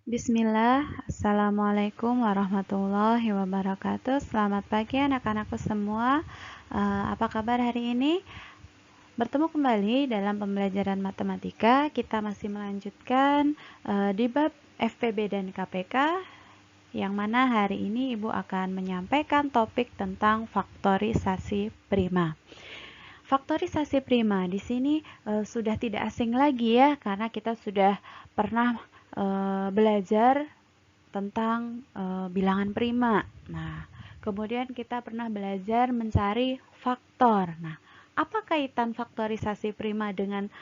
Bismillah, Assalamualaikum warahmatullahi wabarakatuh. Selamat pagi anak-anakku semua. Apa kabar hari ini? Bertemu kembali dalam pembelajaran matematika. Kita masih melanjutkan di bab FPB dan KPK, yang mana hari ini Ibu akan menyampaikan topik tentang faktorisasi prima. Faktorisasi prima di sini sudah tidak asing lagi ya, karena kita sudah pernah belajar tentang bilangan prima. Nah, kemudian kita pernah belajar mencari faktor. Nah, apa kaitan faktorisasi prima dengan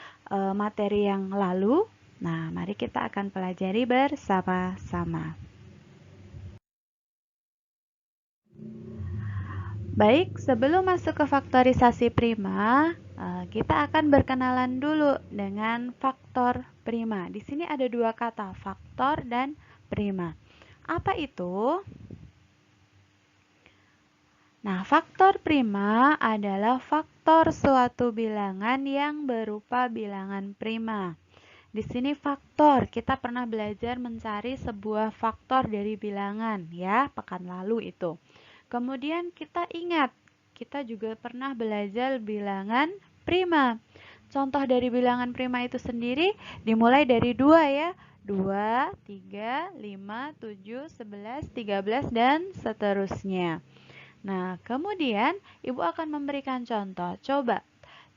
materi yang lalu? Nah, mari kita akan pelajari bersama-sama. Baik, sebelum masuk ke faktorisasi prima, kita akan berkenalan dulu dengan faktor prima. Di sini ada dua kata, faktor dan prima. Apa itu? Nah, faktor prima adalah faktor suatu bilangan yang berupa bilangan prima. Di sini faktor, kita pernah belajar mencari sebuah faktor dari bilangan ya, pekan lalu itu. Kemudian kita ingat, kita juga pernah belajar bilangan prima. Contoh dari bilangan prima itu sendiri dimulai dari 2 ya. 2, 3, 5, 7, 11, 13, dan seterusnya. Nah, kemudian Ibu akan memberikan contoh. Coba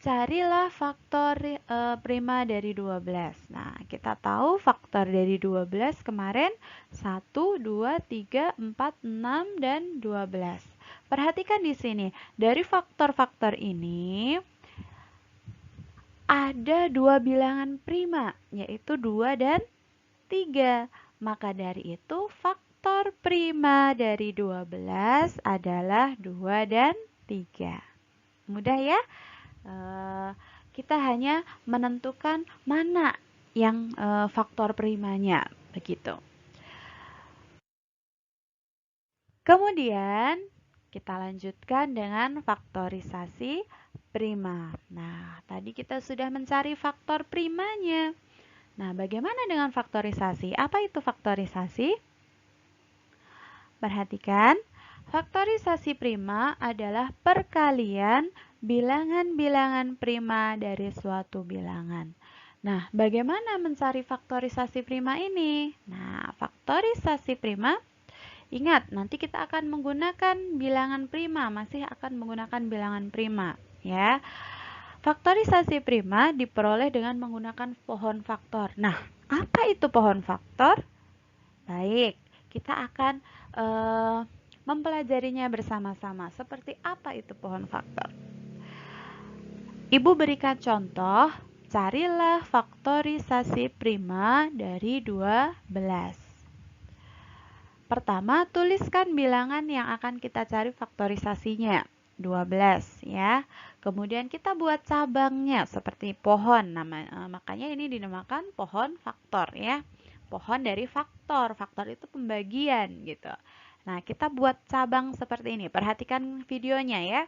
carilah faktor prima dari 12. Nah, kita tahu faktor dari 12 kemarin 1, 2, 3, 4, 6, dan 12. Perhatikan di sini, dari faktor-faktor ini ada dua bilangan prima, yaitu 2 dan 3. Maka dari itu faktor prima dari 12 adalah 2 dan 3. Mudah ya? Kita hanya menentukan mana yang faktor primanya, begitu. Kemudian kita lanjutkan dengan faktorisasi prima. Nah, tadi kita sudah mencari faktor primanya. Nah, bagaimana dengan faktorisasi? Apa itu faktorisasi? Perhatikan, faktorisasi prima adalah perkalian bilangan-bilangan prima dari suatu bilangan. Nah, bagaimana mencari faktorisasi prima ini? Nah, faktorisasi prima, ingat, nanti kita akan menggunakan bilangan prima, masih akan menggunakan bilangan prima, ya. Faktorisasi prima diperoleh dengan menggunakan pohon faktor. Nah, apa itu pohon faktor? Baik, kita akan mempelajarinya bersama-sama. Seperti apa itu pohon faktor? Ibu berikan contoh, carilah faktorisasi prima dari 12. Pertama, tuliskan bilangan yang akan kita cari faktorisasinya, 12 ya. Kemudian kita buat cabangnya seperti pohon, makanya ini dinamakan pohon faktor ya. Pohon dari faktor, faktor itu pembagian gitu. Nah, kita buat cabang seperti ini. Perhatikan videonya ya.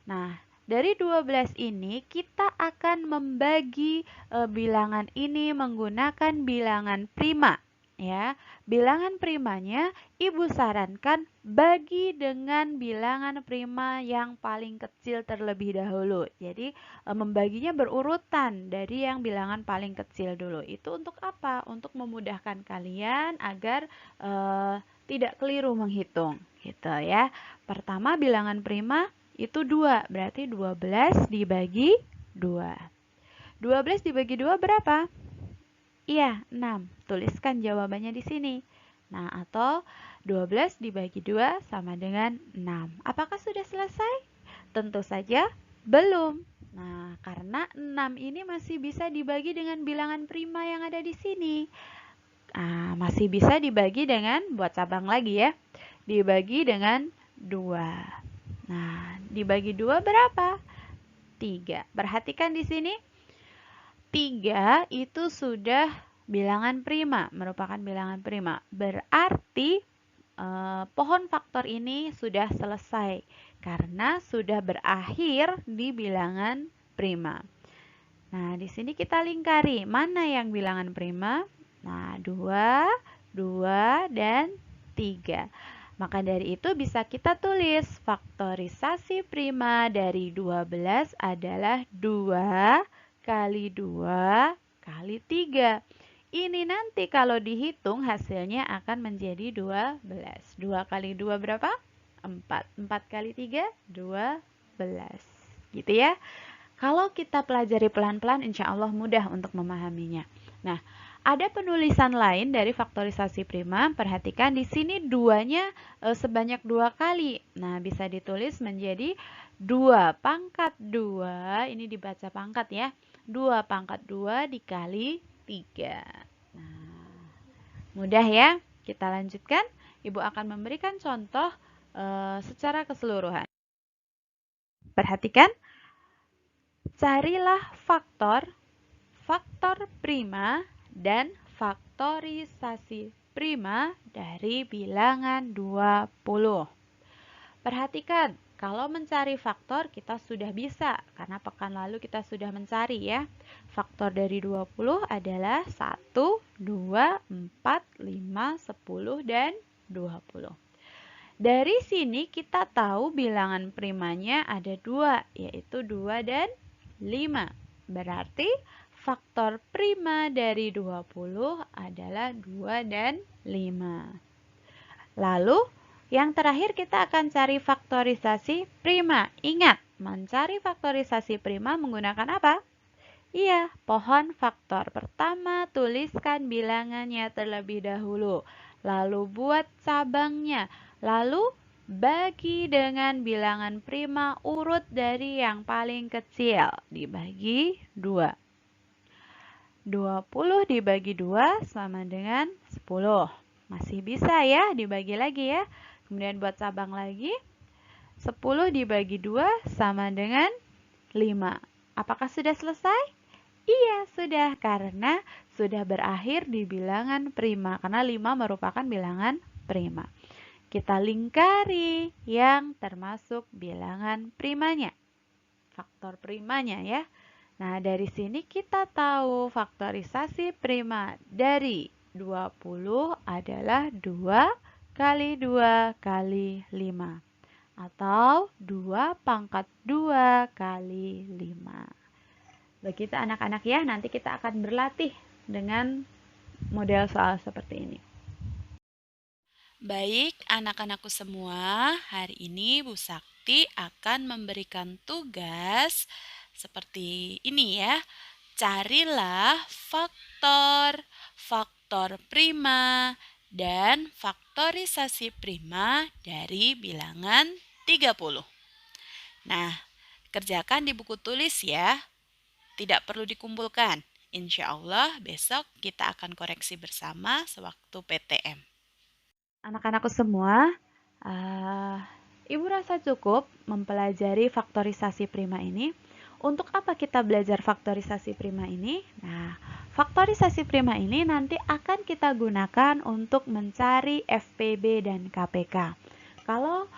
Nah, dari 12 ini kita akan membagi bilangan ini menggunakan bilangan prima ya. Bilangan primanya Ibu sarankan bagi dengan bilangan prima yang paling kecil terlebih dahulu. Jadi membaginya berurutan dari yang bilangan paling kecil dulu. Itu untuk apa? Untuk memudahkan kalian agar tidak keliru menghitung gitu ya. Pertama, bilangan prima itu 2, berarti 12 dibagi 2. 12 dibagi 2 berapa? Iya, 6. Tuliskan jawabannya di sini. Nah, atau 12 dibagi 2 sama dengan 6. Apakah sudah selesai? Tentu saja belum. Nah, karena 6 ini masih bisa dibagi dengan bilangan prima yang ada di sini. Nah, masih bisa dibagi dengan, buat cabang lagi ya, dibagi dengan 2. Nah, dibagi 2 berapa? 3. Perhatikan di sini. 3 itu sudah bilangan prima, merupakan bilangan prima. Berarti pohon faktor ini sudah selesai karena sudah berakhir di bilangan prima. Nah, di sini kita lingkari mana yang bilangan prima. Nah, 2, 2, dan 3. Maka dari itu bisa kita tulis faktorisasi prima dari 12 adalah 2 kali 2 kali 3. Ini nanti kalau dihitung hasilnya akan menjadi 12. 2 kali 2 berapa? 4. 4 kali 3, 12. Gitu ya. Kalau kita pelajari pelan-pelan, insya Allah mudah untuk memahaminya. Nah, ada penulisan lain dari faktorisasi prima. Perhatikan di sini duanya sebanyak 2 kali. Nah, bisa ditulis menjadi 2 pangkat 2. Ini dibaca pangkat ya. 2 pangkat 2 dikali 3. Nah, mudah ya. Kita lanjutkan. Ibu akan memberikan contoh secara keseluruhan. Perhatikan. Carilah faktor prima dan faktorisasi prima dari bilangan 20. Perhatikan, kalau mencari faktor kita sudah bisa karena pekan lalu kita sudah mencari ya. Faktor dari 20 adalah 1, 2, 4, 5, 10, dan 20. Dari sini kita tahu bilangan primanya ada 2, yaitu 2 dan 5. Berarti faktor prima dari 20 adalah 2 dan 5. Lalu yang terakhir kita akan cari faktorisasi prima. Ingat, mencari faktorisasi prima menggunakan apa? Iya, pohon faktor. Pertama, tuliskan bilangannya terlebih dahulu. Lalu buat cabangnya. Lalu bagi dengan bilangan prima urut dari yang paling kecil. Dibagi 2. 20 dibagi 2 sama dengan 10. Masih bisa ya, dibagi lagi ya. Kemudian buat cabang lagi. 10 dibagi 2 sama dengan 5. Apakah sudah selesai? Iya, sudah. Karena sudah berakhir di bilangan prima. Karena 5 merupakan bilangan prima. Kita lingkari yang termasuk bilangan primanya. Faktor primanya ya. Nah, dari sini kita tahu faktorisasi prima dari 20 adalah 2 kali 2 kali 5. Atau 2 pangkat 2 kali 5. Begitu anak-anak ya, nanti kita akan berlatih dengan model soal seperti ini. Baik, anak-anakku semua, hari ini Bu Sakti akan memberikan tugas seperti ini ya. Carilah faktor prima dan faktorisasi prima dari bilangan 30. Nah, kerjakan di buku tulis ya. Tidak perlu dikumpulkan. Insya Allah besok kita akan koreksi bersama sewaktu PTM. Anak-anakku semua, Ibu rasa cukup mempelajari faktorisasi prima ini. Untuk apa kita belajar faktorisasi prima ini? Nah, faktorisasi prima ini nanti akan kita gunakan untuk mencari FPB dan KPK. Kalau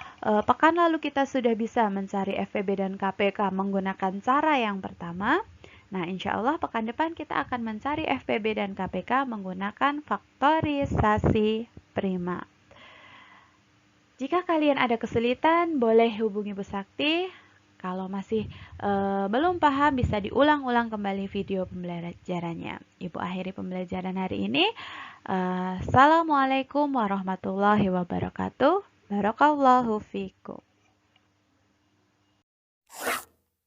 pekan lalu kita sudah bisa mencari FPB dan KPK menggunakan cara yang pertama, nah insya Allah pekan depan kita akan mencari FPB dan KPK menggunakan faktorisasi prima. Jika kalian ada kesulitan, boleh hubungi Bu Sakti. Kalau masih belum paham, bisa diulang-ulang kembali video pembelajarannya. Ibu akhiri pembelajaran hari ini. Assalamualaikum warahmatullahi wabarakatuh. Barakallahu fikum.